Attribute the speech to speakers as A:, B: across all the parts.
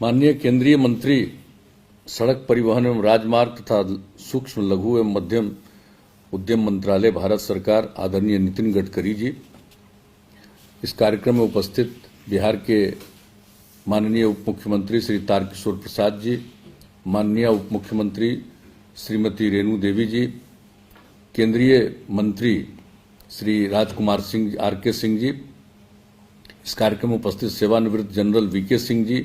A: माननीय केंद्रीय मंत्री सड़क परिवहन एवं राजमार्ग तथा सूक्ष्म लघु एवं मध्यम उद्यम मंत्रालय भारत सरकार आदरणीय नितिन गडकरी जी, इस कार्यक्रम में उपस्थित बिहार के माननीय उप मुख्यमंत्री श्री तारकिशोर प्रसाद जी, माननीय उप मुख्यमंत्री श्रीमती रेणु देवी जी, केंद्रीय मंत्री श्री राजकुमार सिंह आर.के. सिंह जी, इस कार्यक्रम में उपस्थित सेवानिवृत्त जनरल वी.के. सिंह जी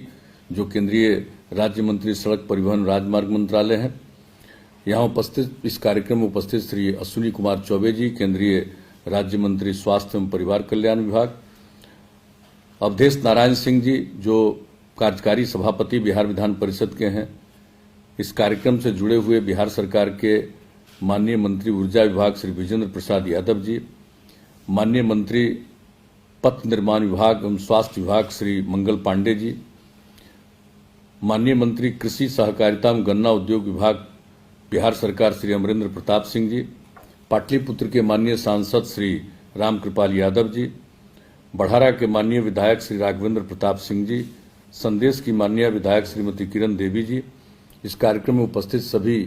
A: जो केंद्रीय राज्य मंत्री सड़क परिवहन राजमार्ग मंत्रालय हैं। यहाँ उपस्थित इस कार्यक्रम में उपस्थित श्री अश्विनी कुमार चौबे जी, केंद्रीय राज्य मंत्री स्वास्थ्य एवं परिवार कल्याण विभाग, अवधेश नारायण सिंह जी जो कार्यकारी सभापति बिहार विधान परिषद के हैं। इस कार्यक्रम से जुड़े हुए बिहार सरकार के माननीय मंत्री ऊर्जा विभाग श्री विजेंद्र प्रसाद यादव जी, माननीय मंत्री पथ निर्माण विभाग एवं स्वास्थ्य विभाग श्री मंगल पांडे जी, माननीय मंत्री कृषि सहकारिता एवं गन्ना उद्योग विभाग बिहार सरकार श्री अमरेंद्र प्रताप सिंह जी, पाटलिपुत्र के माननीय सांसद श्री रामकृपाल यादव जी, बढ़ारा के माननीय विधायक श्री राघवेंद्र प्रताप सिंह जी, संदेश की माननीय विधायक श्रीमती किरण देवी जी, इस कार्यक्रम में उपस्थित सभी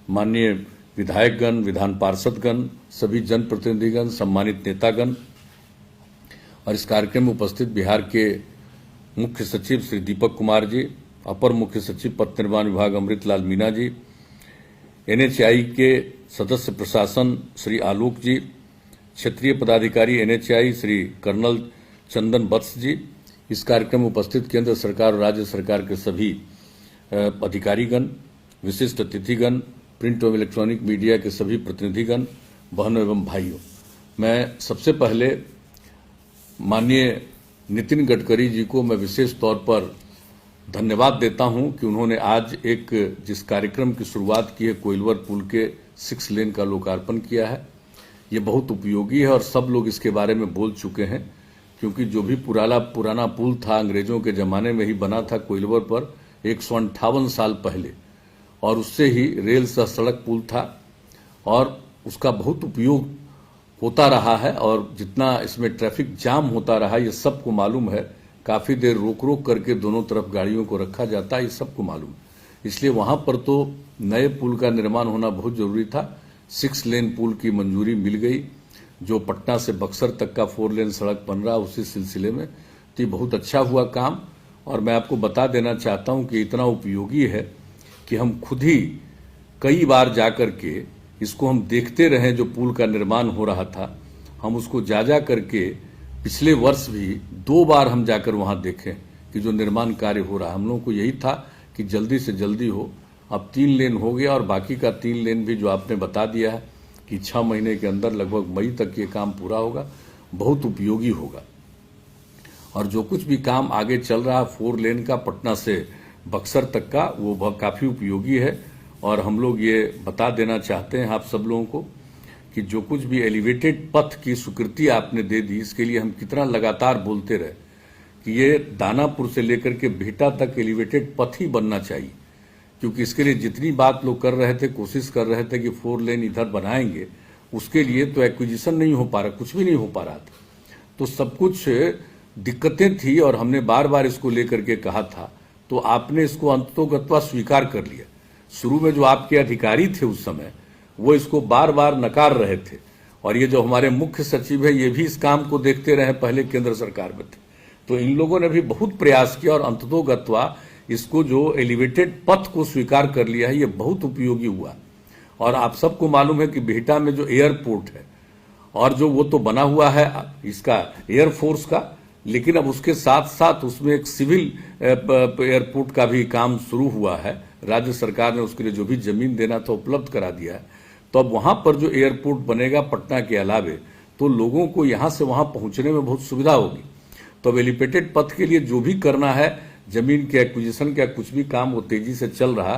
A: माननीय विधायकगण, विधान पार्षदगण, सभी जनप्रतिनिधिगण, सम्मानित नेतागण और इस कार्यक्रम में उपस्थित बिहार के मुख्य सचिव श्री दीपक कुमार जी, अपर मुख्य सचिव पथ निर्माण विभाग अमृतलाल मीना जी, एनएचएआई के सदस्य प्रशासन श्री आलोक जी, क्षेत्रीय पदाधिकारी एनएचएआई श्री कर्नल चंदन वत्स जी, इस कार्यक्रम में उपस्थित केंद्र सरकार और राज्य सरकार के सभी अधिकारीगण, विशिष्ट अतिथिगण, प्रिंट एवं इलेक्ट्रॉनिक मीडिया के सभी प्रतिनिधिगण, बहनों एवं भाइयों, मैं सबसे पहले माननीय नितिन गडकरी जी को मैं विशेष तौर पर धन्यवाद देता हूं कि उन्होंने आज एक जिस कार्यक्रम की शुरुआत की है, कोइलवर पुल के 6 लेन का लोकार्पण किया है। ये बहुत उपयोगी है और सब लोग इसके बारे में बोल चुके हैं, क्योंकि जो भी पुराना पुल था अंग्रेजों के जमाने में ही बना था कोइलवर पर 158 साल पहले, और उससे ही रेल सह सड़क पुल था और उसका बहुत उपयोग होता रहा है और जितना इसमें ट्रैफिक जाम होता रहा ये सबको मालूम है। काफी देर रोक रोक करके दोनों तरफ गाड़ियों को रखा जाता है, ये सबको मालूम है। इसलिए वहां पर तो नए पुल का निर्माण होना बहुत जरूरी था। 6 लेन पुल की मंजूरी मिल गई, जो पटना से बक्सर तक का 4 लेन सड़क बन रहा उसी सिलसिले में, तो ये बहुत अच्छा हुआ काम। और मैं आपको बता देना चाहता हूं कि इतना उपयोगी है कि हम खुद ही कई बार जाकर के इसको हम देखते रहे। जो पुल का निर्माण हो रहा था हम उसको जा करके पिछले वर्ष भी 2 बार हम जाकर वहां देखें कि जो निर्माण कार्य हो रहा है। हम लोगों को यही था कि जल्दी से जल्दी हो। अब 3 लेन हो गया और बाकी का 3 लेन भी जो आपने बता दिया है कि 6 महीने के अंदर लगभग मई तक ये काम पूरा होगा, बहुत उपयोगी होगा। और जो कुछ भी काम आगे चल रहा है 4 लेन का पटना से बक्सर तक का, वो काफी उपयोगी है। और हम लोग ये बता देना चाहते हैं आप सब लोगों को कि जो कुछ भी एलिवेटेड पथ की स्वीकृति आपने दे दी, इसके लिए हम कितना लगातार बोलते रहे कि ये दानापुर से लेकर के बिहटा तक एलिवेटेड पथ ही बनना चाहिए, क्योंकि इसके लिए जितनी बात लोग कर रहे थे, कोशिश कर रहे थे कि 4 लेन इधर बनाएंगे, उसके लिए तो एक्विजिशन नहीं हो पा रहा, कुछ भी नहीं हो पा रहा था। तो सब कुछ दिक्कतें थी और हमने बार बार इसको लेकर के कहा था, तो आपने इसको अंततोगत्वा स्वीकार कर लिया। शुरू में जो आपके अधिकारी थे उस समय वो इसको बार बार नकार रहे थे, और ये जो हमारे मुख्य सचिव है ये भी इस काम को देखते रहे, पहले केंद्र सरकार में थे। तो इन लोगों ने भी बहुत प्रयास किया और अंततोगत्वा इसको जो एलिवेटेड पथ को स्वीकार कर लिया है, ये बहुत उपयोगी हुआ। और आप सबको मालूम है कि बिहटा में जो एयरपोर्ट है और जो वो तो बना हुआ है इसका एयरफोर्स का, लेकिन अब उसके साथ साथ उसमें एक सिविल एयरपोर्ट का भी काम शुरू हुआ है। राज्य सरकार ने उसके लिए जो भी जमीन देना था उपलब्ध करा दिया है। तो अब वहां पर जो एयरपोर्ट बनेगा पटना के अलावे, तो लोगों को यहां से वहां पहुंचने में बहुत सुविधा होगी। तो अब एलिवेटेड पथ के लिए जो भी करना है, जमीन के एक्विजिशन का कुछ भी काम वो तेजी से चल रहा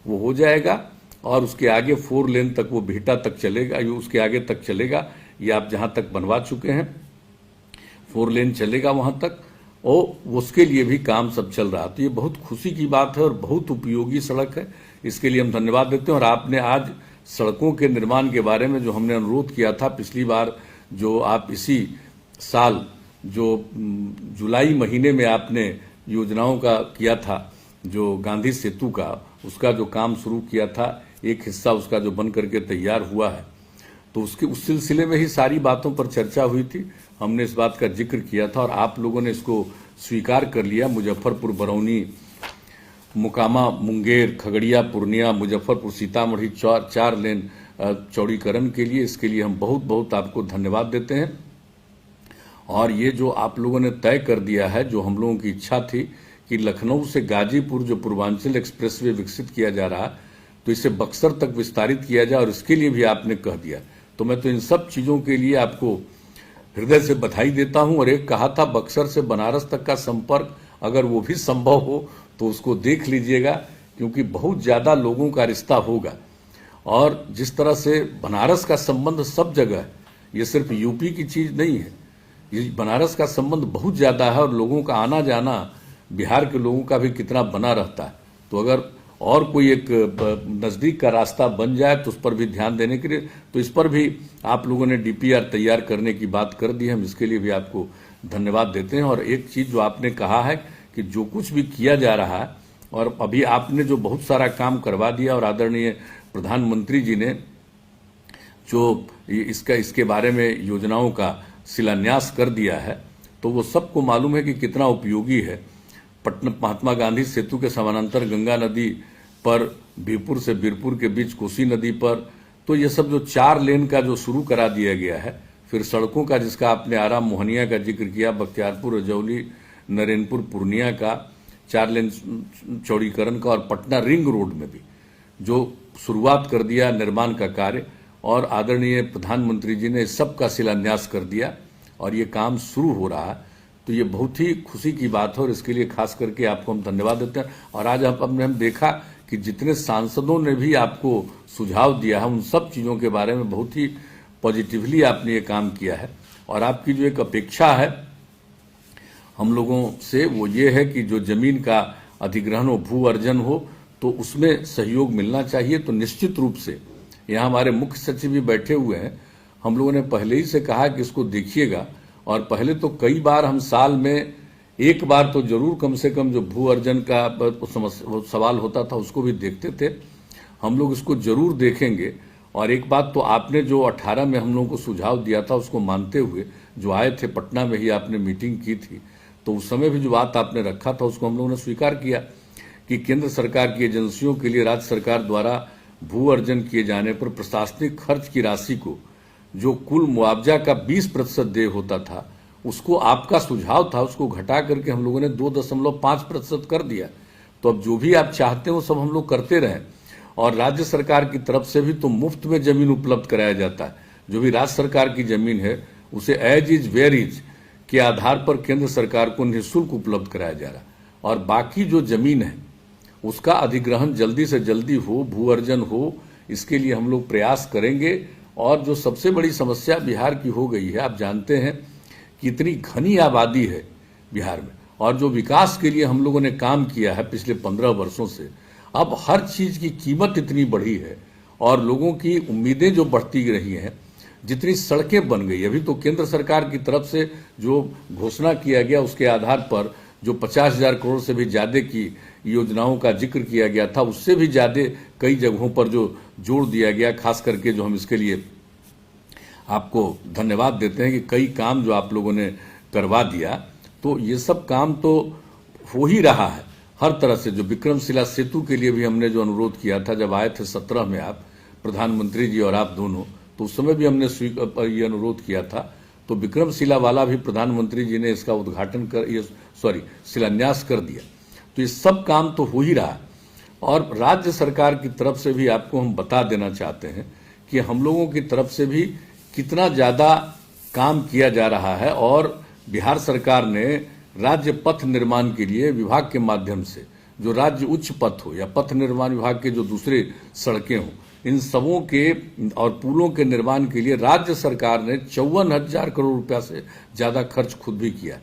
A: वो हो जाएगा। और उसके आगे 4 लेन तक वो बिहटा तक चलेगा, उसके आगे तक चलेगा। ये आप जहां तक बनवा चुके हैं 4 लेन चलेगा वहां तक, और उसके लिए भी काम सब चल रहा। तो ये बहुत खुशी की बात है और बहुत उपयोगी सड़क है, इसके लिए हम धन्यवाद देते हैं। और आपने आज सड़कों के निर्माण के बारे में जो हमने अनुरोध किया था पिछली बार, जो आप इसी साल जो जुलाई महीने में आपने योजनाओं का किया था, जो गांधी सेतु का उसका जो काम शुरू किया था, एक हिस्सा उसका जो बन करके तैयार हुआ है, तो उसके उस सिलसिले में ही सारी बातों पर चर्चा हुई थी। हमने इस बात का जिक्र किया था और आप लोगों ने इसको स्वीकार कर लिया। मुजफ्फरपुर, बरौनी, मोकामा, मुंगेर, खगड़िया, पूर्णिया, मुजफ्फरपुर, सीतामढ़ी 4 लेन चौड़ीकरण के लिए, इसके लिए हम बहुत बहुत आपको धन्यवाद देते हैं। और ये जो आप लोगों ने तय कर दिया है, जो हम लोगों की इच्छा थी कि लखनऊ से गाजीपुर जो पूर्वांचल एक्सप्रेसवे विकसित किया जा रहा, तो इसे बक्सर तक विस्तारित किया जाए, और इसके लिए भी आपने कह दिया। तो मैं तो इन सब चीजों के लिए आपको हृदय से बधाई देता हूं। और एक कहा था बक्सर से बनारस तक का संपर्क, अगर वो भी संभव हो तो उसको देख लीजिएगा, क्योंकि बहुत ज्यादा लोगों का रिश्ता होगा। और जिस तरह से बनारस का संबंध सब जगह है, ये सिर्फ यूपी की चीज नहीं है, ये बनारस का संबंध बहुत ज्यादा है। और लोगों का आना जाना, बिहार के लोगों का भी कितना बना रहता है। तो अगर और कोई एक नजदीक का रास्ता बन जाए तो उस पर भी ध्यान देने के लिए, तो इस पर भी आप लोगों ने डीपीआर तैयार करने की बात कर दी है। हम इसके लिए भी आपको धन्यवाद देते हैं। और एक चीज जो आपने कहा है कि जो कुछ भी किया जा रहा है, और अभी आपने जो बहुत सारा काम करवा दिया, और आदरणीय प्रधानमंत्री जी ने जो इसके बारे में योजनाओं का शिलान्यास कर दिया है, तो वो सबको मालूम है कि कितना उपयोगी है। पटना महात्मा गांधी सेतु के समानांतर गंगा नदी पर, बीरपुर से बीरपुर के बीच कोसी नदी पर, तो ये सब जो 4 लेन का जो शुरू करा दिया गया है। फिर सड़कों का, जिसका आपने आरा मोहनिया का जिक्र किया, बख्तियारपुर, रजौली, नरेनपुर, पूर्णिया का 4 लेन चौड़ीकरण का, और पटना रिंग रोड में भी जो शुरुआत कर दिया निर्माण का कार्य, और आदरणीय प्रधानमंत्री जी ने इस सब का शिलान्यास कर दिया और ये काम शुरू हो रहा है। तो ये बहुत ही खुशी की बात है, और इसके लिए खास करके आपको हम धन्यवाद देते हैं। और आज हमने देखा कि जितने सांसदों ने भी आपको सुझाव दिया है, उन सब चीजों के बारे में बहुत ही पॉजिटिवली आपने ये काम किया है। और आपकी जो एक अपेक्षा है हम लोगों से, वो ये है कि जो जमीन का अधिग्रहण हो, भू अर्जन हो, तो उसमें सहयोग मिलना चाहिए। तो निश्चित रूप से यहाँ हमारे मुख्य सचिव भी बैठे हुए हैं, हम लोगों ने पहले ही से कहा कि इसको देखिएगा। और पहले तो कई बार हम साल में एक बार तो जरूर कम से कम जो भू अर्जन का सवाल होता था उसको भी देखते थे। हम लोग इसको जरूर देखेंगे। और एक बात तो आपने जो 18 में हम लोगों को सुझाव दिया था, उसको मानते हुए जो आए थे, पटना में ही आपने मीटिंग की थी, तो उस समय भी जो बात आपने रखा था उसको हम लोगों ने स्वीकार किया कि केंद्र सरकार की एजेंसियों के लिए राज्य सरकार द्वारा भू अर्जन किए जाने पर प्रशासनिक खर्च की राशि को, जो कुल मुआवजा का 20% देय होता था, उसको आपका सुझाव था, उसको घटा करके हम लोगों ने 2.5% कर दिया। तो अब जो भी आप चाहते हो सब हम लोग करते रहें। और राज्य सरकार की तरफ से भी तो मुफ्त में जमीन उपलब्ध कराया जाता है। जो भी राज्य सरकार की जमीन है उसे एज इज वेयर इज के आधार पर केंद्र सरकार को निःशुल्क उपलब्ध कराया जा रहा है। और बाकी जो जमीन है उसका अधिग्रहण जल्दी से जल्दी हो, भू अर्जन हो, इसके लिए हम लोग प्रयास करेंगे। और जो सबसे बड़ी समस्या बिहार की हो गई है, आप जानते हैं कि इतनी घनी आबादी है बिहार में, और जो विकास के लिए हम लोगों ने काम किया है पिछले 15 वर्षों से, अब हर चीज की कीमत इतनी बढ़ी है और लोगों की उम्मीदें जो बढ़ती रही हैं, जितनी सड़कें बन गई। अभी तो केंद्र सरकार की तरफ से जो घोषणा किया गया उसके आधार पर जो 50,000 करोड़ से भी ज्यादा की योजनाओं का जिक्र किया गया था, उससे भी ज्यादा कई जगहों पर जो जोड़ दिया गया। खास करके जो हम इसके लिए आपको धन्यवाद देते हैं कि कई काम जो आप लोगों ने करवा दिया। तो ये सब काम तो हो ही रहा है हर तरह से। जो विक्रमशिला सेतु के लिए भी हमने जो अनुरोध किया था, जब आए थे 17 में आप, प्रधानमंत्री जी और आप दोनों, तो उस समय भी हमने ये अनुरोध किया था। तो विक्रमशिला वाला भी प्रधानमंत्री जी ने इसका उद्घाटन शिलान्यास कर दिया। तो ये सब काम तो हो ही रहा है। और राज्य सरकार की तरफ से भी आपको हम बता देना चाहते हैं कि हम लोगों की तरफ से भी कितना ज्यादा काम किया जा रहा है। और बिहार सरकार ने राज्य पथ निर्माण के लिए विभाग के माध्यम से, जो राज्य उच्च पथ हो या पथ निर्माण विभाग के जो दूसरे सड़कें हो, इन सबों के और पुलों के निर्माण के लिए राज्य सरकार ने 54,000 करोड़ रुपया से ज्यादा खर्च खुद भी किया।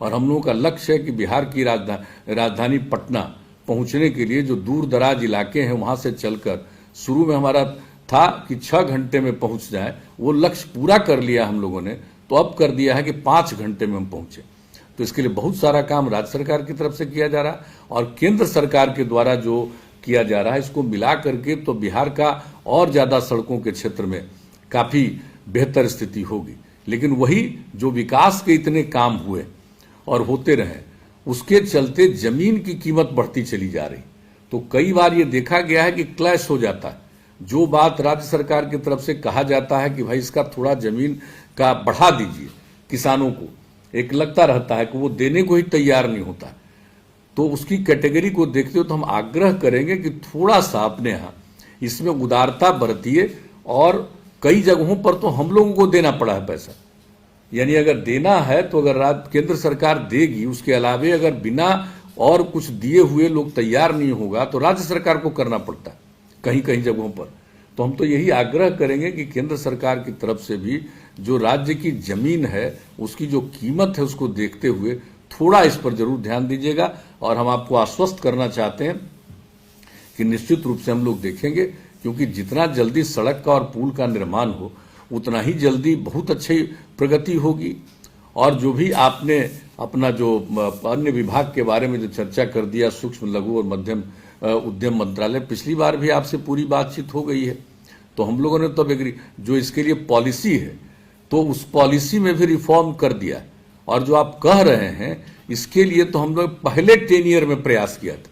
A: और हम लोगों का लक्ष्य है कि बिहार की राजधानी पटना पहुंचने के लिए जो दूर दराज इलाके हैं वहां से चलकर, शुरू में हमारा था कि 6 घंटे में पहुंच जाए, वो लक्ष्य पूरा कर लिया हम लोगों ने। तो अब कर दिया है कि 5 घंटे में हम पहुंचे। तो तो इसके लिए बहुत सारा काम राज्य सरकार की तरफ से किया जा रहा है और केंद्र सरकार के द्वारा जो किया जा रहा है, इसको मिला करके तो बिहार का और ज्यादा सड़कों के क्षेत्र में काफी बेहतर स्थिति होगी। लेकिन वही जो विकास के इतने काम हुए और होते रहे, उसके चलते जमीन की कीमत बढ़ती चली जा रही। तो कई बार ये देखा गया है कि क्लैश हो जाता है। जो बात राज्य सरकार की तरफ से कहा जाता है कि भाई इसका थोड़ा जमीन का बढ़ा दीजिए किसानों को, एक लगता रहता है कि वो देने को ही तैयार नहीं होता। तो उसकी कैटेगरी को देखते हुए तो हम आग्रह करेंगे कि थोड़ा सा अपने यहाँ इसमें उदारता बरतिए। और कई जगहों पर तो हम लोगों को देना पड़ा है पैसा, यानी अगर देना है तो अगर केंद्र सरकार देगी, उसके अलावे अगर बिना और कुछ दिए हुए लोग तैयार नहीं होगा तो राज्य सरकार को करना पड़ता है कहीं कहीं जगहों पर। तो हम तो यही आग्रह करेंगे कि केंद्र सरकार की तरफ से भी जो राज्य की जमीन है उसकी जो कीमत है उसको देखते हुए थोड़ा इस पर जरूर ध्यान दीजिएगा। और हम आपको आश्वस्त करना चाहते हैं कि निश्चित रूप से हम लोग देखेंगे, क्योंकि जितना जल्दी सड़क का और पुल का निर्माण हो उतना ही जल्दी बहुत अच्छी प्रगति होगी। और जो भी आपने अपना जो अन्य विभाग के बारे में जो चर्चा कर दिया, सूक्ष्म लघु और मध्यम उद्यम मंत्रालय, पिछली बार भी आपसे पूरी बातचीत हो गई है। तो हम लोगों ने तो एग्री, जो इसके लिए पॉलिसी है तो उस पॉलिसी में भी रिफॉर्म कर दिया। और जो आप कह रहे हैं इसके लिए तो हम लोग पहले 10 ईयर में प्रयास किया था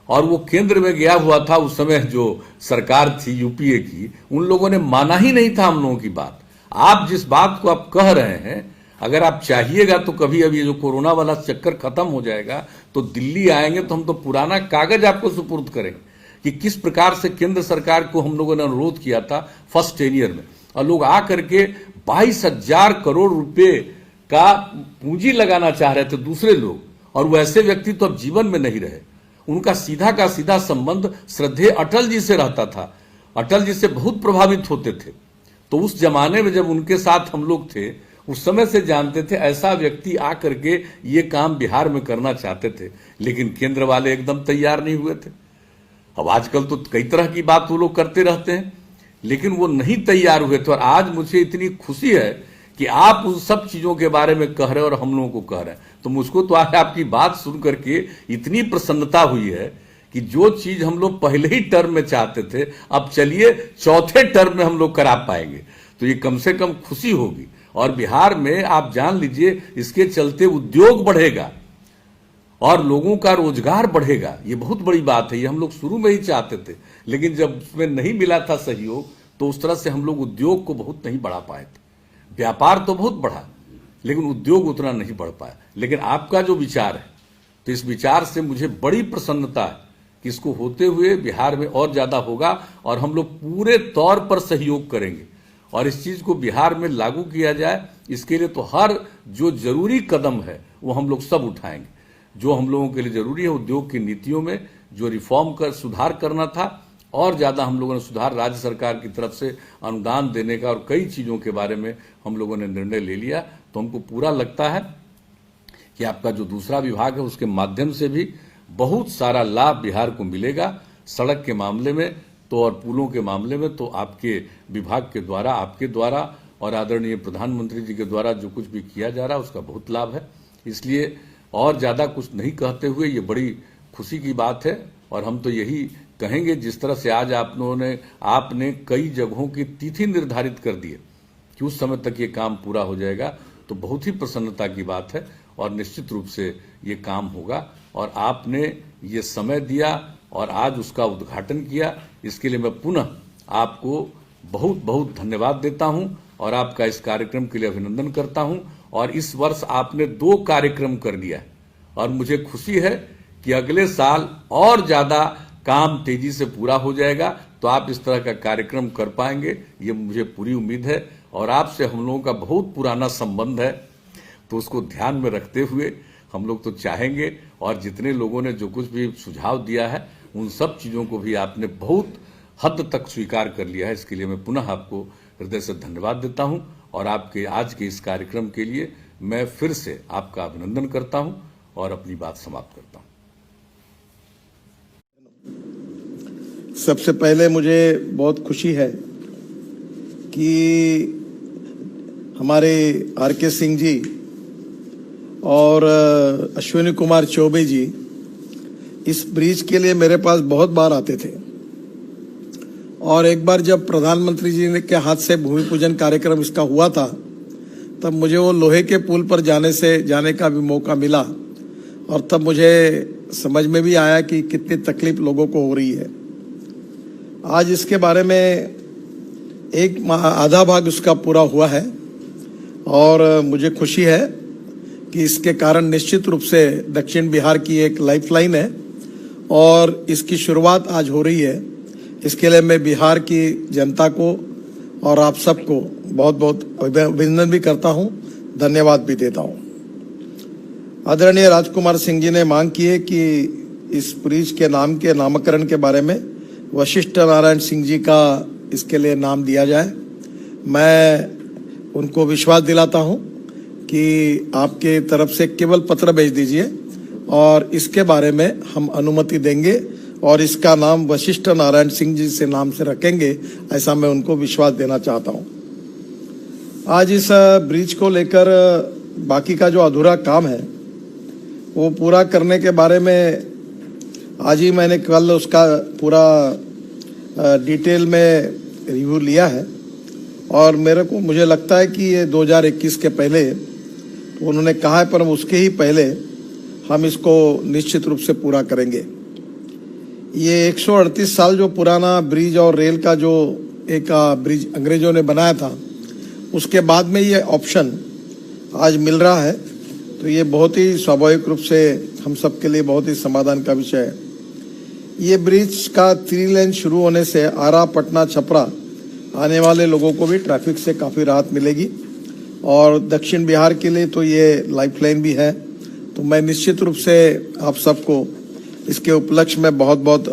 A: और वो केंद्र में गया हुआ था। उस समय जो सरकार थी यूपीए की, उन लोगों ने माना ही नहीं था हम लोगों की बात। आप जिस बात को आप कह रहे हैं, अगर आप चाहिएगा तो कभी अभी जो कोरोना वाला चक्कर खत्म हो जाएगा तो दिल्ली आएंगे तो हम तो पुराना कागज आपको सुपुर्द करेंगे कि किस प्रकार से केंद्र सरकार को हम लोगों ने अनुरोध किया था फर्स्ट 10 ईयर में। और लोग आकर के 22,000 करोड़ रुपए का पूंजी लगाना चाह रहे थे दूसरे लोग, और वैसे व्यक्ति तो अब जीवन में नहीं रहे। उनका सीधा का सीधा संबंध श्रद्धेय अटल जी से रहता था, अटल जी से बहुत प्रभावित होते थे। तो उस जमाने में जब उनके साथ हम लोग थे, उस समय से जानते थे ऐसा व्यक्ति आकर के ये काम बिहार में करना चाहते थे, लेकिन केंद्र वाले एकदम तैयार नहीं हुए थे। अब आजकल तो कई तरह की बात वो लोग करते रहते हैं, लेकिन वो नहीं तैयार हुए थे। और आज मुझे इतनी खुशी है कि आप उन सब चीजों के बारे में कह रहे हैं और हम लोगों को कह रहे हैं। तो मुझको तो आज आपकी बात सुन करके इतनी प्रसन्नता हुई है कि जो चीज हम लोग पहले ही टर्म में चाहते थे, अब चलिए चौथे टर्म में हम लोग करा पाएंगे। तो ये कम से कम खुशी होगी। और बिहार में आप जान लीजिए, इसके चलते उद्योग बढ़ेगा और लोगों का रोजगार बढ़ेगा। ये बहुत बड़ी बात है। ये हम लोग शुरू में ही चाहते थे, लेकिन जब उसमें नहीं मिला था सहयोग तो उस तरह से हम लोग उद्योग को बहुत नहीं बढ़ा पाए थे। व्यापार तो बहुत बढ़ा, लेकिन उद्योग उतना नहीं बढ़ पाया। लेकिन आपका जो विचार है, तो इस विचार से मुझे बड़ी प्रसन्नता है कि इसको होते हुए बिहार में और ज्यादा होगा और हम लोग पूरे तौर पर सहयोग करेंगे और इस चीज को बिहार में लागू किया जाए। इसके लिए तो हर जो जरूरी कदम है वो हम लोग सब उठाएंगे। जो हम लोगों के लिए जरूरी है, उद्योग की नीतियों में जो रिफॉर्म कर सुधार करना था, और ज्यादा हम लोगों ने सुधार राज्य सरकार की तरफ से अनुदान देने का और कई चीजों के बारे में हम लोगों ने निर्णय ले लिया। तो हमको पूरा लगता है कि आपका जो दूसरा विभाग है उसके माध्यम से भी बहुत सारा लाभ बिहार को मिलेगा। सड़क के मामले में तो और पुलों के मामले में तो आपके विभाग के द्वारा, आपके द्वारा और आदरणीय प्रधानमंत्री जी के द्वारा जो कुछ भी किया जा रहा है उसका बहुत लाभ है। इसलिए और ज्यादा कुछ नहीं कहते हुए ये बड़ी खुशी की बात है। और हम तो यही कहेंगे, जिस तरह से आज आपने कई जगहों की तिथि निर्धारित कर दी है कि उस समय तक ये काम पूरा हो जाएगा, तो बहुत ही प्रसन्नता की बात है और निश्चित रूप से ये काम होगा। और आपने ये समय दिया और आज उसका उद्घाटन किया, इसके लिए मैं पुनः आपको बहुत बहुत धन्यवाद देता हूं और आपका इस कार्यक्रम के लिए अभिनंदन करता हूं। और इस वर्ष आपने 2 कार्यक्रम कर लिया है और मुझे खुशी है कि अगले साल और ज्यादा काम तेजी से पूरा हो जाएगा, तो आप इस तरह का कार्यक्रम कर पाएंगे, ये मुझे पूरी उम्मीद है। और आपसे हम लोगों का बहुत पुराना संबंध है, तो उसको ध्यान में रखते हुए हम लोग तो चाहेंगे, और जितने लोगों ने जो कुछ भी सुझाव दिया है उन सब चीजों को भी आपने बहुत हद तक स्वीकार कर लिया है। इसके लिए मैं पुनः आपको हृदय से धन्यवाद देता हूं और आपके आज के इस कार्यक्रम के लिए मैं फिर से आपका अभिनंदन करता हूं और अपनी बात समाप्त करता हूं।
B: सबसे पहले मुझे बहुत खुशी है कि हमारे आर.के. सिंह जी और अश्विनी कुमार चौबे जी इस ब्रिज के लिए मेरे पास बहुत बार आते थे। और एक बार जब प्रधानमंत्री जी ने के हाथ से भूमि पूजन कार्यक्रम इसका हुआ था, तब मुझे वो लोहे के पुल पर जाने का भी मौका मिला, और तब मुझे समझ में भी आया कि कितनी तकलीफ लोगों को हो रही है। आज इसके बारे में आधा भाग उसका पूरा हुआ है, और मुझे खुशी है कि इसके कारण निश्चित रूप से दक्षिण बिहार की एक लाइफलाइन है, और इसकी शुरुआत आज हो रही है। इसके लिए मैं बिहार की जनता को और आप सबको बहुत बहुत अभिनंदन भी करता हूं, धन्यवाद भी देता हूं। आदरणीय राजकुमार सिंह जी ने मांग की है कि इस ब्रिज के नामकरण के बारे में वशिष्ठ नारायण सिंह जी का इसके लिए नाम दिया जाए। मैं उनको विश्वास दिलाता हूं कि आपके तरफ से केवल पत्र भेज दीजिए और इसके बारे में हम अनुमति देंगे, और इसका नाम वशिष्ठ नारायण सिंह जी से नाम से रखेंगे, ऐसा मैं उनको विश्वास देना चाहता हूं। आज इस ब्रिज को लेकर बाकी का जो अधूरा काम है वो पूरा करने के बारे में आज ही मैंने कल उसका पूरा डिटेल में रिव्यू लिया है, और मुझे लगता है कि ये 2021 के पहले, तो उन्होंने कहा है, पर उसके ही पहले हम इसको निश्चित रूप से पूरा करेंगे। ये 138 साल जो पुराना ब्रिज और रेल का जो एक ब्रिज अंग्रेजों ने बनाया था, उसके बाद में ये ऑप्शन आज मिल रहा है, तो ये बहुत ही स्वाभाविक रूप से हम सब के लिए बहुत ही समाधान का विषय है। ये ब्रिज का 3 लेन शुरू होने से आरा, पटना, छपरा आने वाले लोगों को भी ट्रैफिक से काफ़ी राहत मिलेगी, और दक्षिण बिहार के लिए तो ये लाइफलाइन भी है। तो मैं निश्चित रूप से आप सबको इसके उपलक्ष्य में बहुत बहुत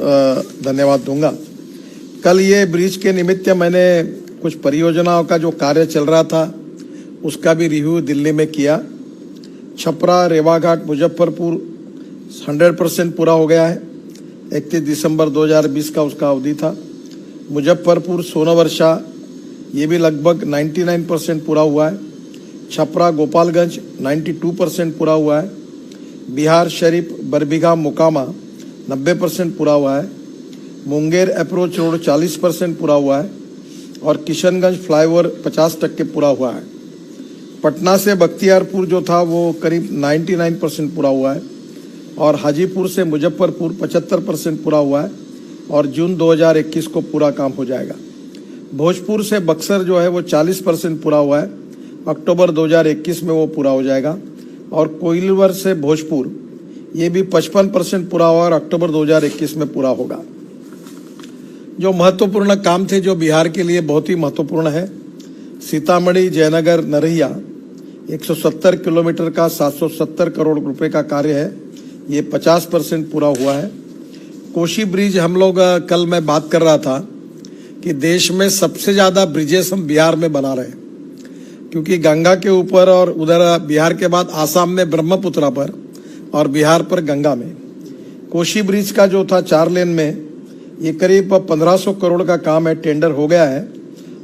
B: धन्यवाद दूंगा। कल ये ब्रिज के निमित्त मैंने कुछ परियोजनाओं का जो कार्य चल रहा था उसका भी रिव्यू दिल्ली में किया। छपरा, रेवाघाट, मुजफ्फरपुर 100% पूरा हो गया है। 31 दिसंबर 2020 का उसका अवधि था। मुजफ्फरपुर, सोनावर्षा ये भी लगभग 99% पूरा हुआ है। छपरा, गोपालगंज 92% पूरा हुआ है। बिहार शरीफ, बरबीघा, मोकामा 90% पूरा हुआ है। मुंगेर अप्रोच रोड 40% पूरा हुआ है, और किशनगंज फ्लाईओवर 50% पूरा हुआ है। पटना से बख्तियारपुर जो था वो करीब 99% पूरा हुआ है, और हाजीपुर से मुजफ्फरपुर 75% पूरा हुआ है, और जून 2021 को पूरा काम हो जाएगा। भोजपुर से बक्सर जो है वो 40% पूरा हुआ है, अक्टूबर 2021 में वो पूरा हो जाएगा। और कोइलवर से भोजपुर ये भी 55% पूरा हुआ, और अक्टूबर 2021 में पूरा होगा। जो महत्वपूर्ण काम थे जो बिहार के लिए बहुत ही महत्वपूर्ण है, सीतामढ़ी, जयनगर, नरहिया 170 किलोमीटर का 770 करोड़ रुपए का कार्य है, ये 50% पूरा हुआ है। कोशी ब्रिज हम लोग कल मैं बात कर रहा था कि देश में सबसे ज़्यादा ब्रिजेस हम बिहार में बना रहे हैं, क्योंकि गंगा के ऊपर, और उधर बिहार के बाद आसाम में ब्रह्मपुत्रा पर, और बिहार पर गंगा में। कोशी ब्रिज का जो था 4 लेन में, ये करीब 1500 करोड़ का काम है, टेंडर हो गया है,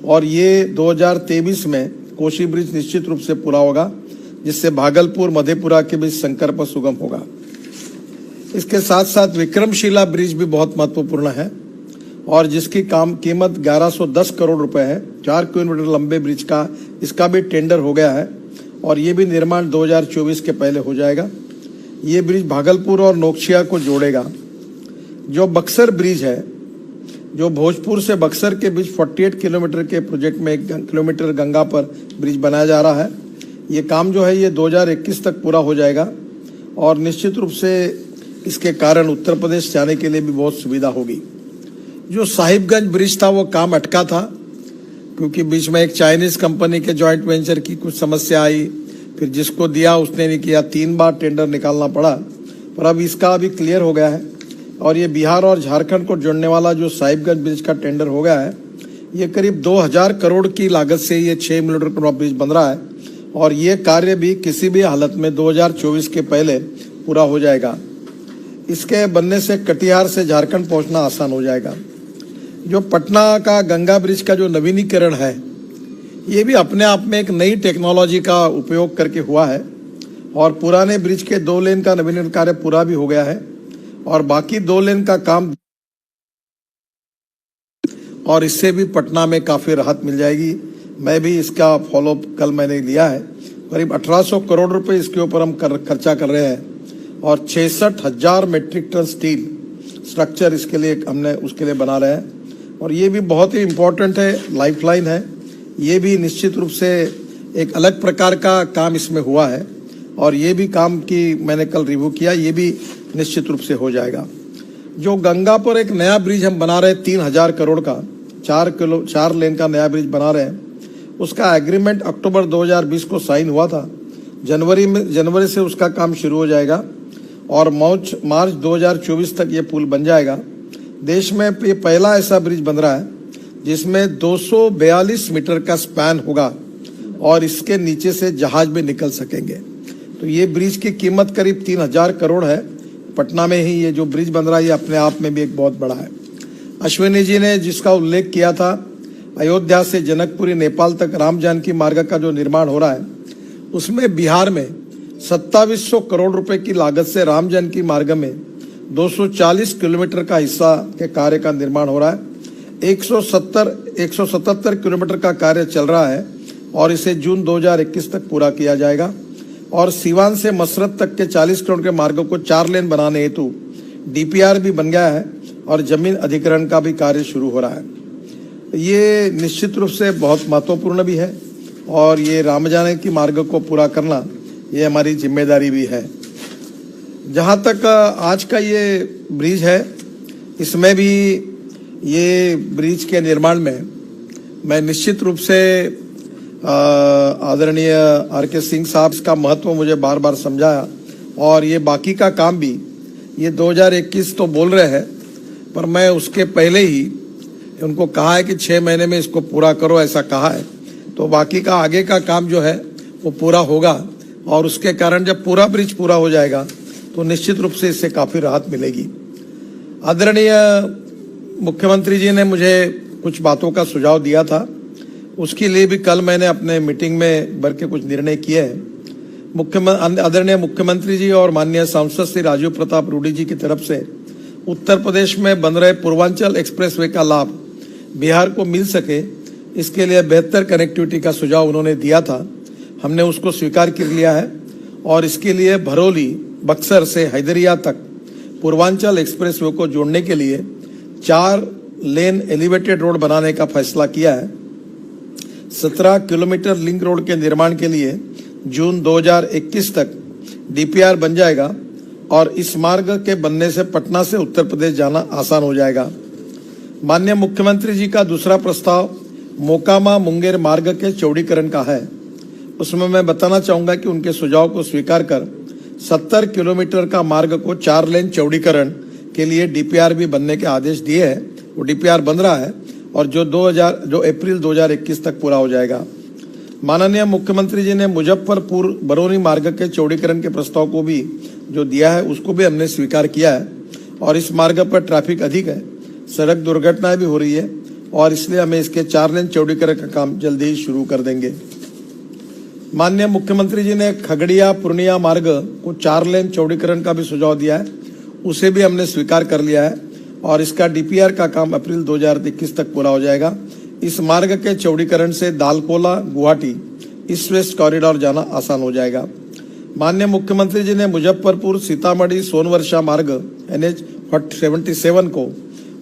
B: और ये 2023 में कोशी ब्रिज निश्चित रूप से पूरा होगा, जिससे भागलपुर, मधेपुरा के बीच संपर्क सुगम होगा। इसके साथ साथ विक्रमशिला ब्रिज भी बहुत महत्वपूर्ण है, और जिसकी कीमत 1110 करोड़ रुपए है। 4 किलोमीटर लंबे ब्रिज का इसका भी टेंडर हो गया है, और ये भी निर्माण 2024 के पहले हो जाएगा। ये ब्रिज भागलपुर और नोक्शिया को जोड़ेगा। जो बक्सर ब्रिज है, जो भोजपुर से बक्सर के बीच 48 किलोमीटर के प्रोजेक्ट में 1 किलोमीटर गंगा पर ब्रिज बनाया जा रहा है, ये काम जो है ये 2021 तक पूरा हो जाएगा, और निश्चित रूप से इसके कारण उत्तर प्रदेश जाने के लिए भी बहुत सुविधा होगी। जो साहिबगंज ब्रिज था वो काम अटका था, क्योंकि बीच में एक चाइनीज कंपनी के जॉइंट वेंचर की कुछ समस्या आई, फिर जिसको दिया उसने नहीं किया, 3 बार टेंडर निकालना पड़ा, पर अब इसका अभी क्लियर हो गया है। और ये बिहार और झारखंड को जोड़ने वाला जो साहिबगंज ब्रिज का टेंडर हो गया है, ये करीब 2000 करोड़ की लागत से ये 6 किलोमीटर का ब्रिज बन रहा है, और ये कार्य भी किसी भी हालत में 2024 के पहले पूरा हो जाएगा। इसके बनने से कटिहार से झारखंड पहुंचना आसान हो जाएगा। जो पटना का गंगा ब्रिज का जो नवीनीकरण है, ये भी अपने आप में एक नई टेक्नोलॉजी का उपयोग करके हुआ है, और पुराने ब्रिज के 2 लेन का नवीनीकरण कार्य पूरा भी हो गया है और बाकी 2 लेन का काम, और इससे भी पटना में काफ़ी राहत मिल जाएगी। मैं भी इसका फॉलोअप कल मैंने लिया है। करीब 1800 करोड़ रुपए इसके ऊपर हम खर्चा कर रहे हैं और 66,000 मीट्रिक टन स्टील स्ट्रक्चर इसके लिए हमने उसके लिए बना रहे हैं। और ये भी बहुत ही इम्पोर्टेंट है, लाइफलाइन है। ये भी निश्चित रूप से एक अलग प्रकार का काम इसमें हुआ है और ये भी काम की मैंने कल रिव्यू किया, ये भी निश्चित रूप से हो जाएगा। जो गंगा पर एक नया ब्रिज हम बना रहे हैं 3000 करोड़ का, 4 लेन का नया ब्रिज बना रहे हैं, उसका एग्रीमेंट अक्टूबर 2020 को साइन हुआ था। जनवरी से उसका काम शुरू हो जाएगा और मार्च 2024 तक ये पुल बन जाएगा। देश में ये पहला ऐसा ब्रिज बन रहा है जिसमें 242 मीटर का स्पैन होगा और इसके नीचे से जहाज भी निकल सकेंगे। तो ये ब्रिज की कीमत करीब 3000 करोड़ है। पटना में ही ये जो ब्रिज बन रहा है ये अपने आप में भी एक बहुत बड़ा है। अश्विनी जी ने जिसका उल्लेख किया था, अयोध्या से जनकपुरी नेपाल तक राम जानकी मार्ग का जो निर्माण हो रहा है, उसमें बिहार में 2700 करोड़ रुपए की लागत से राम जानकी मार्ग में 240 किलोमीटर का हिस्सा के कार्य का निर्माण हो रहा है। 177 किलोमीटर का कार्य चल रहा है और इसे जून 2021 तक पूरा किया जाएगा। और सीवान से मसरत तक के 40 किलोमीटर के मार्गों को 4 लेन बनाने हेतु डीपीआर भी बन गया है और जमीन अधिग्रहण का भी कार्य शुरू हो रहा है। ये निश्चित रूप से बहुत महत्वपूर्ण भी है और ये राम जानकी मार्ग को पूरा करना ये हमारी जिम्मेदारी भी है। जहाँ तक आज का ये ब्रिज है, इसमें भी ये ब्रिज के निर्माण में मैं निश्चित रूप से आदरणीय आर.के. सिंह साहब का महत्व मुझे बार बार समझाया और ये बाकी का काम भी ये 2021 तो बोल रहे हैं, पर मैं उसके पहले ही उनको कहा है कि 6 महीने में इसको पूरा करो, ऐसा कहा है। तो बाकी का आगे का काम जो है वो पूरा होगा और उसके कारण जब पूरा ब्रिज पूरा हो जाएगा तो निश्चित रूप से इससे काफ़ी राहत मिलेगी। आदरणीय मुख्यमंत्री जी ने मुझे कुछ बातों का सुझाव दिया था, उसके लिए भी कल मैंने अपने मीटिंग में भर के कुछ निर्णय किए हैं। आदरणीय मुख्यमंत्री जी और माननीय सांसद श्री राजीव प्रताप रूडी जी की तरफ से उत्तर प्रदेश में बन रहे पूर्वांचल एक्सप्रेसवे का लाभ बिहार को मिल सके, इसके लिए बेहतर कनेक्टिविटी का सुझाव उन्होंने दिया था। हमने उसको स्वीकार कर लिया है और इसके लिए भरौली बक्सर से हैदरिया तक पूर्वांचल एक्सप्रेसवे को जोड़ने के लिए 4 लेन एलिवेटेड रोड बनाने का फैसला किया है। 17 किलोमीटर लिंक रोड के निर्माण के लिए जून 2021 तक डीपीआर बन जाएगा और इस मार्ग के बनने से पटना से उत्तर प्रदेश जाना आसान हो जाएगा। माननीय मुख्यमंत्री जी का दूसरा प्रस्ताव मोकामा मुंगेर मार्ग के चौड़ीकरण का है। उसमें मैं बताना चाहूँगा कि उनके सुझाव को स्वीकार कर 70 किलोमीटर का मार्ग को 4 लेन चौड़ीकरण के लिए डीपीआर भी बनने के आदेश दिए हैं। वो डीपीआर बन रहा है और जो अप्रैल 2021 तक पूरा हो जाएगा। माननीय मुख्यमंत्री जी ने मुजफ्फरपुर बरौनी मार्ग के चौड़ीकरण के प्रस्ताव को भी जो दिया है उसको भी हमने स्वीकार किया है और इस मार्ग पर ट्रैफिक अधिक है, सड़क दुर्घटनाएं भी हो रही है और इसलिए हमें इसके 4 लेन चौड़ीकरण का काम जल्दी ही शुरू कर देंगे। माननीय मुख्यमंत्री जी ने खगड़िया पूर्णिया मार्ग को 4 लेन चौड़ीकरण का भी सुझाव दिया है, उसे भी हमने स्वीकार कर लिया है और इसका डीपीआर का काम अप्रैल 2021 तक पूरा हो जाएगा। इस मार्ग के चौड़ीकरण से Dalkola Guwahati east west corridor जाना आसान हो जाएगा। माननीय मुख्यमंत्री जी ने मुजफ्फरपुर सीतामढ़ी सोनवर्षा मार्ग NH 77 को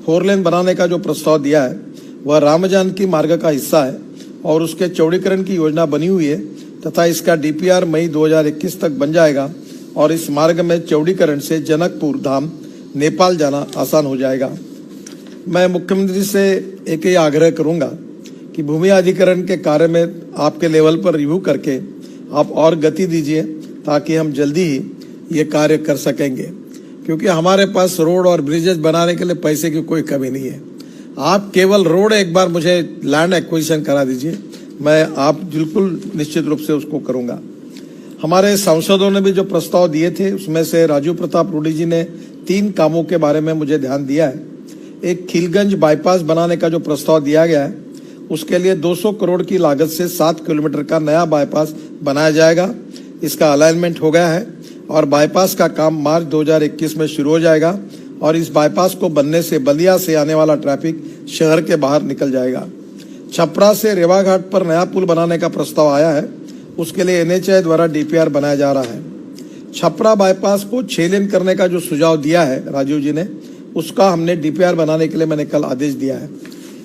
B: 4 लेन बनाने का जो प्रस्ताव दिया है वह राम जानकी मार्ग का हिस्सा है और उसके चौड़ीकरण की योजना बनी हुई है तथा इसका डीपीआर मई 2021 तक बन जाएगा और इस मार्ग में चौड़ीकरण से जनकपुर धाम नेपाल जाना आसान हो जाएगा। मैं मुख्यमंत्री से एक ही आग्रह करूंगा कि भूमि अधिग्रहण के कार्य में आपके लेवल पर रिव्यू करके आप और गति दीजिए ताकि हम जल्दी ही ये कार्य कर सकेंगे, क्योंकि हमारे पास रोड और ब्रिजेज बनाने के लिए पैसे की कोई कमी नहीं है। आप केवल रोड एक बार मुझे लैंड एक्विजिशन करा दीजिए, मैं आप बिल्कुल निश्चित रूप से उसको करूंगा। हमारे सांसदों ने भी जो प्रस्ताव दिए थे उसमें से राजीव प्रताप रूडी जी ने 3 कामों के बारे में मुझे ध्यान दिया है। एक खिलगंज बाईपास बनाने का जो प्रस्ताव दिया गया है उसके लिए 200 करोड़ की लागत से 7 किलोमीटर का नया बाईपास बनाया जाएगा। इसका अलाइनमेंट हो गया है और बाईपास का काम मार्च 2021 में शुरू हो जाएगा और इस बाईपास को बनने से बलिया से आने वाला ट्रैफिक शहर के बाहर निकल जाएगा। छपरा से रेवा घाट पर नया पुल बनाने का प्रस्ताव आया है, उसके लिए NHAI द्वारा DPR बनाया जा रहा है। छपरा बाईपास को 6 लेन करने का जो सुझाव दिया है राजीव जी ने, उसका हमने DPR बनाने के लिए मैंने कल आदेश दिया है।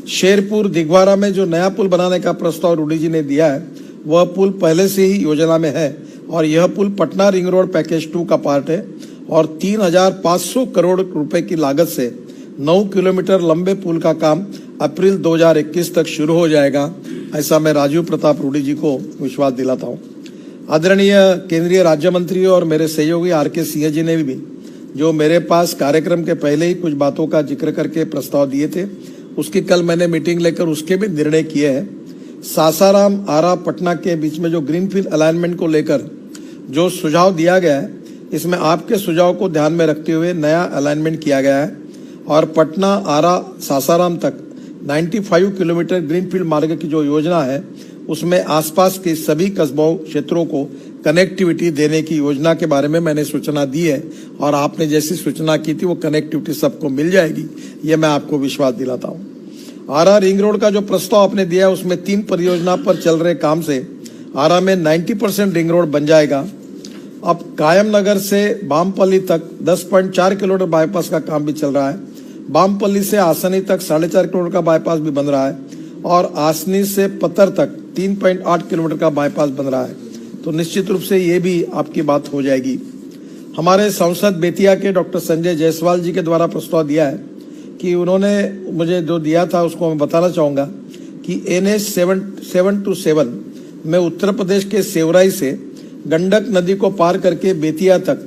B: शेरपुर दिघवारा में जो नया पुल बनाने का प्रस्ताव रूडी जी ने दिया है, वह पुल पहले से ही योजना में है और यह पुल पटना रिंग रोड पैकेज 2 का पार्ट है और 3,500 करोड़ रुपए की लागत से 9 किलोमीटर लंबे पुल का काम अप्रैल 2021 तक शुरू हो जाएगा, ऐसा मैं राजीव प्रताप रूडी जी को विश्वास दिलाता हूँ। आदरणीय केंद्रीय राज्य मंत्री और मेरे सहयोगी RK सिंह जी ने भी जो मेरे पास कार्यक्रम के पहले ही कुछ बातों का जिक्र करके प्रस्ताव दिए थे, उसकी कल मैंने मीटिंग लेकर उसके भी निर्णय किए हैं। सासाराम आरा पटना के बीच में जो ग्रीनफील्ड अलाइनमेंट को लेकर जो सुझाव दिया गया है, इसमें आपके सुझाव को ध्यान में रखते हुए नया अलाइनमेंट किया गया है और पटना आरा सासाराम तक 95 किलोमीटर ग्रीनफील्ड मार्ग की जो योजना है, उसमें आसपास के सभी कस्बों क्षेत्रों को कनेक्टिविटी देने की योजना के बारे में मैंने सूचना दी है और आपने जैसी सूचना की थी वो कनेक्टिविटी सबको मिल जाएगी, ये मैं आपको विश्वास दिलाता हूँ। आरा रिंग रोड का जो प्रस्ताव आपने दिया है, उसमें 3 परियोजना पर चल रहे काम से आरा में 90% रिंग रोड बन जाएगा। अब कायम नगर से बामपल्ली तक 10.4 किलोमीटर बाईपास का काम भी चल रहा है। बामपल्ली से आसनी तक 4.5 किलोमीटर का बाईपास भी बन रहा है और आसनी से पत्तर तक 3.8 किलोमीटर का बाईपास बन रहा है, तो निश्चित रूप से ये भी आपकी बात हो जाएगी। हमारे सांसद बेतिया के डॉक्टर संजय जायसवाल जी के द्वारा प्रस्ताव दिया है कि उन्होंने मुझे जो दिया था उसको मैं बताना चाहूँगा कि NH 727 में उत्तर प्रदेश के सेवराई से गंडक नदी को पार करके बेतिया तक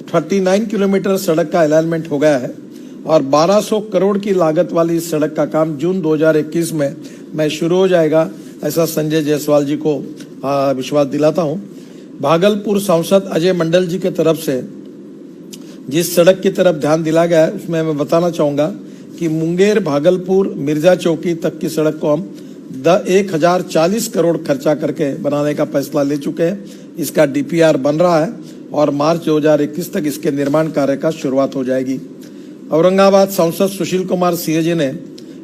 B: 39 किलोमीटर सड़क का अलाइनमेंट हो गया है और 1200 करोड़ की लागत वाली इस सड़क का काम जून 2021 में शुरू हो जाएगा, ऐसा संजय जायसवाल जी को विश्वास दिलाता हूं। भागलपुर सांसद अजय मंडल जी की तरफ से जिस सड़क की तरफ ध्यान दिला गया है, उसमें मैं बताना चाहूँगा कि मुंगेर भागलपुर मिर्जा चौकी तक की सड़क को हम 1040 करोड़ खर्चा करके बनाने का फैसला ले चुके हैं। इसका DPR बन रहा है और मार्च 2021 तक इसके निर्माण कार्य का शुरुआत हो जाएगी। औरंगाबाद सांसद सुशील कुमार सिंह जी ने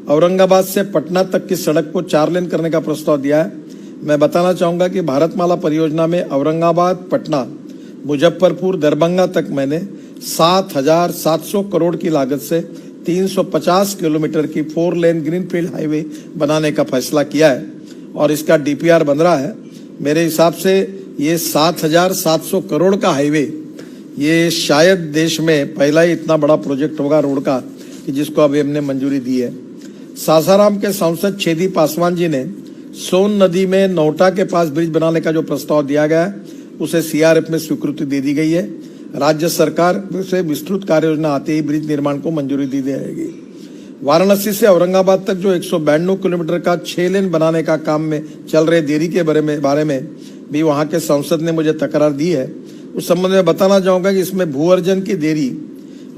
B: औरंगाबाद से पटना तक की सड़क को 4 लेन करने का प्रस्ताव दिया है। मैं बताना चाहूँगा कि भारतमाला परियोजना में औरंगाबाद, पटना, मुजफ्फरपुर, दरभंगा तक मैंने 7,700 करोड़ की लागत से 350 किलोमीटर की 4 लेन ग्रीनफील्ड हाईवे बनाने का फैसला किया है और इसका DPR बन रहा है। मेरे हिसाब से ये 7,700 करोड़ का हाईवे, ये शायद देश में पहला ही इतना बड़ा प्रोजेक्ट होगा रोड का कि जिसको अभी हमने मंजूरी दी है। सासाराम के सांसद छेदी पासवान जी ने सोन नदी में नौटा के पास ब्रिज बनाने का जो प्रस्ताव दिया गया है, उसे CRF में स्वीकृति दे दी गई है। राज्य सरकार से विस्तृत कार्य योजना आते ही ब्रिज निर्माण को मंजूरी दी जाएगी। वाराणसी से औरंगाबाद तक जो 192 किलोमीटर का 6 लेन बनाने का काम में चल रहे देरी के बारे में भी वहां के सांसद ने मुझे तकरार दी है। उस संबंध में बताना चाहूँगा कि इसमें भू अर्जन की देरी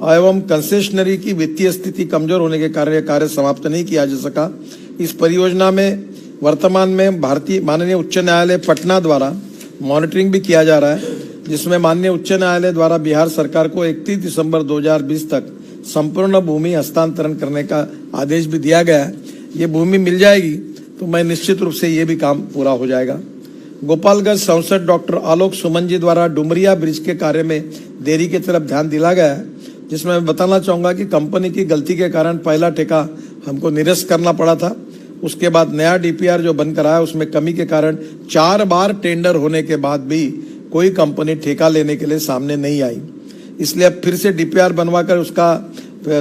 B: एवं कंसेशनरी की वित्तीय स्थिति कमजोर होने के कारण कार्य समाप्त नहीं किया जा सका। इस परियोजना में वर्तमान में भारतीय माननीय उच्च न्यायालय पटना द्वारा मॉनिटरिंग भी किया जा रहा है, जिसमें माननीय उच्च न्यायालय द्वारा बिहार सरकार को 31 दिसंबर 2020 तक संपूर्ण भूमि हस्तांतरण करने का आदेश भी दिया गया है। ये भूमि मिल जाएगी तो मैं निश्चित रूप से ये भी काम पूरा हो जाएगा। गोपालगंज सांसद डॉक्टर आलोक सुमन जी द्वारा डुमरिया ब्रिज के कार्य में देरी की तरफ ध्यान दिला गया है, जिसमें मैं बताना चाहूँगा कि कंपनी की गलती के कारण पहला ठेका हमको निरस्त करना पड़ा था। उसके बाद नया DPR जो बनकर आया, उसमें कमी के कारण 4 बार टेंडर होने के बाद भी कोई कंपनी ठेका लेने के लिए सामने नहीं आई। इसलिए अब फिर से DPR बनवाकर उसका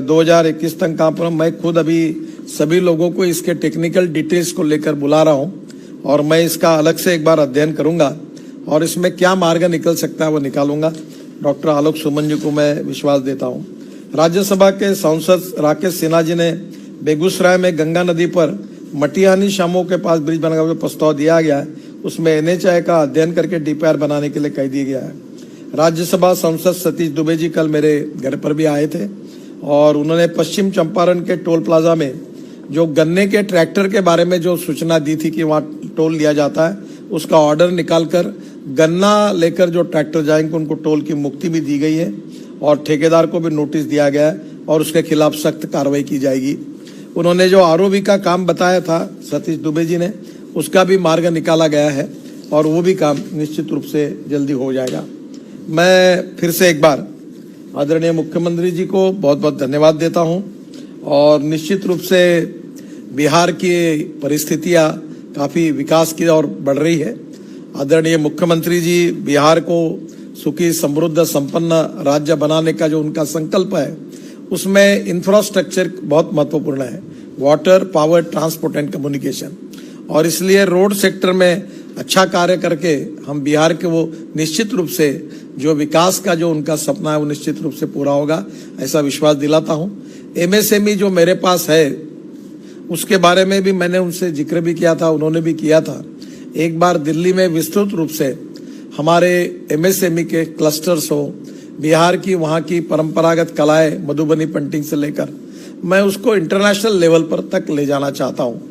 B: 2021 तक काम, मैं खुद अभी सभी लोगों को इसके टेक्निकल डिटेल्स को लेकर बुला रहा हूँ और मैं इसका अलग से एक बार अध्ययन करूंगा और इसमें क्या मार्ग निकल सकता है वो निकालूंगा। डॉक्टर आलोक सुमन जी को मैं विश्वास देता हूं। राज्यसभा के सांसद राकेश सिन्हा जी ने बेगूसराय में गंगा नदी पर मटियानी शामों के पास ब्रिज बनाने का प्रस्ताव दिया गया है, उसमें NHAI का अध्ययन करके DPR बनाने के लिए कह दिया गया है। राज्यसभा सांसद सतीश दुबे जी कल मेरे घर पर भी आए थे और उन्होंने पश्चिम चंपारण के टोल प्लाजा में जो गन्ने के ट्रैक्टर के बारे में जो सूचना दी थी कि वहाँ टोल लिया जाता है, उसका ऑर्डर निकालकर गन्ना लेकर जो ट्रैक्टर जाएंगे उनको टोल की मुक्ति भी दी गई है और ठेकेदार को भी नोटिस दिया गया है और उसके खिलाफ सख्त कार्रवाई की जाएगी। उन्होंने जो आरओबी का काम बताया था सतीश दुबे जी ने, उसका भी मार्ग निकाला गया है और वो भी काम निश्चित रूप से जल्दी हो जाएगा। मैं फिर से एक बार आदरणीय मुख्यमंत्री जी को बहुत बहुत धन्यवाद देता हूं और निश्चित रूप से बिहार की परिस्थितियां काफ़ी विकास की ओर बढ़ रही है। आदरणीय मुख्यमंत्री जी बिहार को सुखी समृद्ध संपन्न राज्य बनाने का जो उनका संकल्प है उसमें इंफ्रास्ट्रक्चर बहुत महत्वपूर्ण है, water, power, transport and communication, और इसलिए रोड सेक्टर में अच्छा कार्य करके हम बिहार के वो निश्चित रूप से जो विकास का जो उनका सपना है वो निश्चित रूप से पूरा होगा, ऐसा विश्वास दिलाता हूं। एमएसएमई जो मेरे पास है उसके बारे में भी मैंने उनसे जिक्र भी किया था, उन्होंने भी किया था। एक बार दिल्ली में विस्तृत रूप से हमारे एमएसएमई के क्लस्टर्स हो, बिहार की वहाँ की परंपरागत कलाएं, मधुबनी पेंटिंग से लेकर मैं उसको इंटरनेशनल लेवल पर तक ले जाना चाहता हूँ।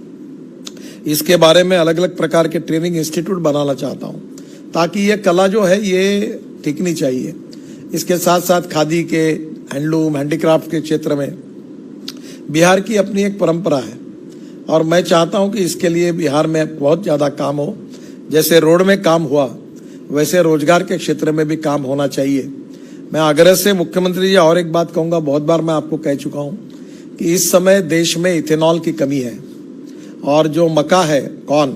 B: इसके बारे में अलग अलग प्रकार के ट्रेनिंग इंस्टीट्यूट बनाना चाहता हूँ ताकि ये कला जो है ये टिकनी चाहिए। इसके साथ साथ खादी के, हैंडलूम, हैंडीक्राफ्ट के क्षेत्र में बिहार की अपनी एक परंपरा है और मैं चाहता हूं कि इसके लिए बिहार में बहुत ज़्यादा काम हो। जैसे रोड में काम हुआ वैसे रोजगार के क्षेत्र में भी काम होना चाहिए। मैं आग्रह से मुख्यमंत्री जी और एक बात कहूंगा, बहुत बार मैं आपको कह चुका हूं कि इस समय देश में इथेनॉल की कमी है और जो मक्का है, कॉर्न,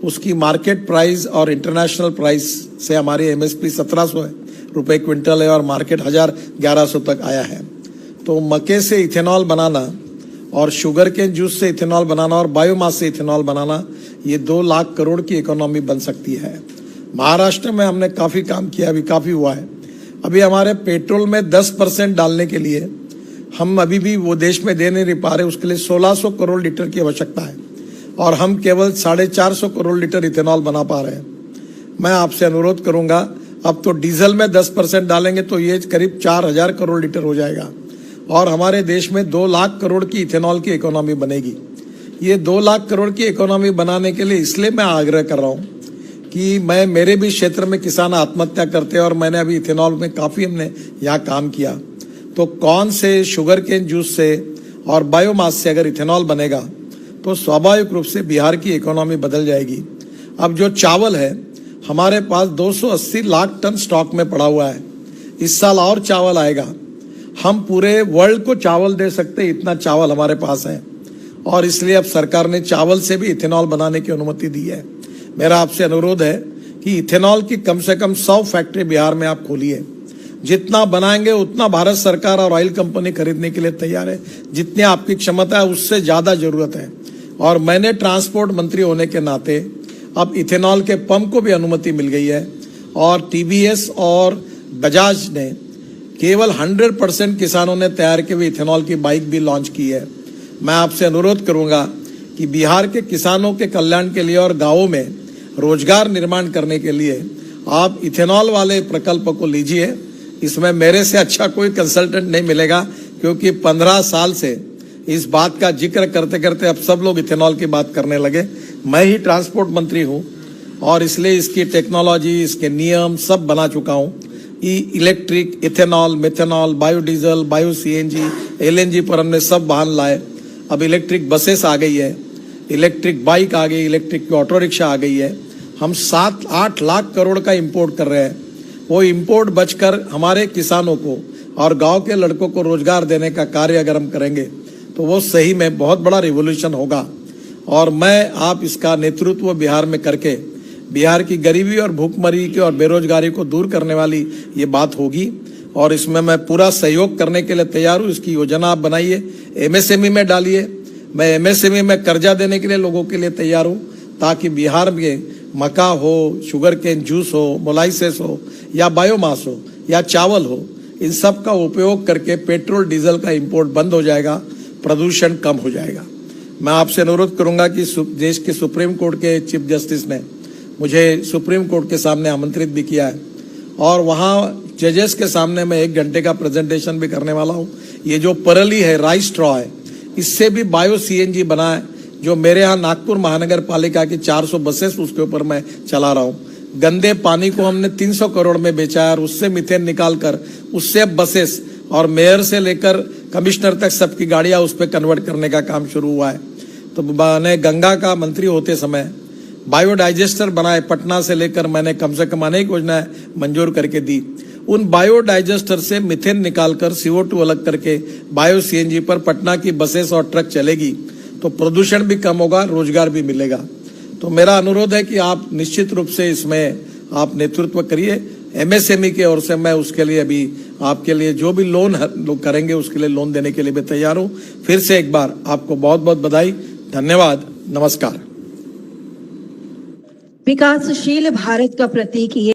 B: उसकी मार्केट प्राइस और इंटरनेशनल प्राइस से हमारी एमएसपी 1700 रुपये क्विंटल है और मार्केट 1100 तक आया है। तो मक्के से इथेनॉल बनाना और शुगर के जूस से इथेनॉल बनाना और बायोमास से इथेनॉल बनाना, ये 2 लाख करोड़ की इकोनॉमी बन सकती है। महाराष्ट्र में हमने काफ़ी काम किया, अभी काफ़ी हुआ है। अभी हमारे पेट्रोल में 10% डालने के लिए हम अभी भी वो देश में दे नहीं पा रहे, उसके लिए 1600 करोड़ लीटर की आवश्यकता है और हम केवल 450 करोड़ लीटर इथेनॉल बना पा रहे हैं। मैं आपसे अनुरोध करूंगा, अब तो डीजल में 10% डालेंगे तो ये करीब 4000 करोड़ लीटर हो जाएगा और हमारे देश में 2 लाख करोड़ की इथेनॉल की इकोनॉमी बनेगी। ये 2 लाख करोड़ की इकोनॉमी बनाने के लिए इसलिए मैं आग्रह कर रहा हूँ कि मेरे भी क्षेत्र में किसान आत्महत्या करते हैं और मैंने अभी इथेनॉल में काफ़ी हमने यहाँ काम किया। तो कौन से, शुगर केन जूस से और बायोमास से अगर इथेनॉल बनेगा तो स्वाभाविक रूप से बिहार की इकोनॉमी बदल जाएगी। अब जो चावल है, हमारे पास 280 लाख टन स्टॉक में पड़ा हुआ है, इस साल और चावल आएगा। हम पूरे वर्ल्ड को चावल दे सकते, इतना चावल हमारे पास है और इसलिए अब सरकार ने चावल से भी इथेनॉल बनाने की अनुमति दी है। मेरा आपसे अनुरोध है कि इथेनॉल की कम से कम 100 फैक्ट्री बिहार में आप खोलिए। जितना बनाएंगे उतना भारत सरकार और ऑयल कंपनी खरीदने के लिए तैयार है। जितनी आपकी क्षमता है उससे ज़्यादा ज़रूरत है और मैंने ट्रांसपोर्ट मंत्री होने के नाते अब इथेनॉल के पंप को भी अनुमति मिल गई है और टीवीएस और बजाज ने केवल 100% किसानों ने तैयार की हुई इथेनॉल की बाइक भी लॉन्च की है। मैं आपसे अनुरोध करूंगा कि बिहार के किसानों के कल्याण के लिए और गांवों में रोजगार निर्माण करने के लिए आप इथेनॉल वाले प्रकल्प को लीजिए। इसमें मेरे से अच्छा कोई कंसल्टेंट नहीं मिलेगा क्योंकि 15 साल से इस बात का जिक्र करते करते अब सब लोग इथेनॉल की बात करने लगे। मैं ही ट्रांसपोर्ट मंत्री हूं और इसलिए इसकी टेक्नोलॉजी, इसके नियम सब बना चुका हूं। Electric, ethanol, methanol, biodiesel, bio CNG, LNG पर हमने सब वाहन लाए। अब इलेक्ट्रिक बसेस आ गई है, इलेक्ट्रिक बाइक आ गई, इलेक्ट्रिक ऑटो रिक्शा आ गई है। हम 7-8 लाख करोड़ का इंपोर्ट कर रहे हैं। वो इंपोर्ट बचकर हमारे किसानों को और गांव के लड़कों को रोजगार देने का कार्य अगर हम करेंगे तो वो सही में बहुत बड़ा रिवॉल्यूशन होगा। और मैं आप इसका नेतृत्व बिहार में करके बिहार की गरीबी और भूखमरी की और बेरोजगारी को दूर करने वाली ये बात होगी और इसमें मैं पूरा सहयोग करने के लिए तैयार हूँ। इसकी योजना आप बनाइए, एमएसएमई में डालिए। मैं एमएसएमई में कर्जा देने के लिए लोगों के लिए तैयार हूँ ताकि बिहार में मक्का हो, शुगर केन जूस हो, मोलाइसेस हो या बायोमास हो या चावल हो, इन सब का उपयोग करके पेट्रोल डीजल का इंपोर्ट बंद हो जाएगा, प्रदूषण कम हो जाएगा। मैं आपसे अनुरोध करूंगा कि देश के सुप्रीम कोर्ट के चीफ जस्टिस ने मुझे सुप्रीम कोर्ट के सामने आमंत्रित भी किया है और वहाँ जजेस के सामने मैं 1 घंटे का प्रेजेंटेशन भी करने वाला हूँ। ये जो परली है, राइस स्ट्रॉ है, इससे भी बायो सीएनजी बना है जो मेरे यहाँ नागपुर महानगर पालिका की 400 बसेस उसके ऊपर मैं चला रहा हूँ। गंदे पानी को हमने 300 करोड़ में बेचा है और उससे मीथेन निकालकर उससे बसेस और मेयर से लेकर कमिश्नर तक सबकी गाड़ियां उस पर कन्वर्ट करने का काम शुरू हुआ है। तो मैंने गंगा का मंत्री होते समय बायोडाइजेस्टर बनाए, पटना से लेकर मैंने कम से कम अनेक योजनाएं मंजूर करके दी। उन बायोडाइजेस्टर से मीथेन निकालकर CO2 अलग करके बायो CNG पर पटना की बसेस और ट्रक चलेगी तो प्रदूषण भी कम होगा, रोजगार भी मिलेगा। तो मेरा अनुरोध है कि आप निश्चित रूप से इसमें आप नेतृत्व करिए। MSME की ओर से मैं उसके लिए अभी आपके लिए जो भी लोन लोग करेंगे उसके लिए लोन देने के लिए भी तैयार हूं। फिर से एक बार आपको बहुत बहुत बधाई, धन्यवाद, नमस्कार।
C: विकासशील भारत का प्रतीक ये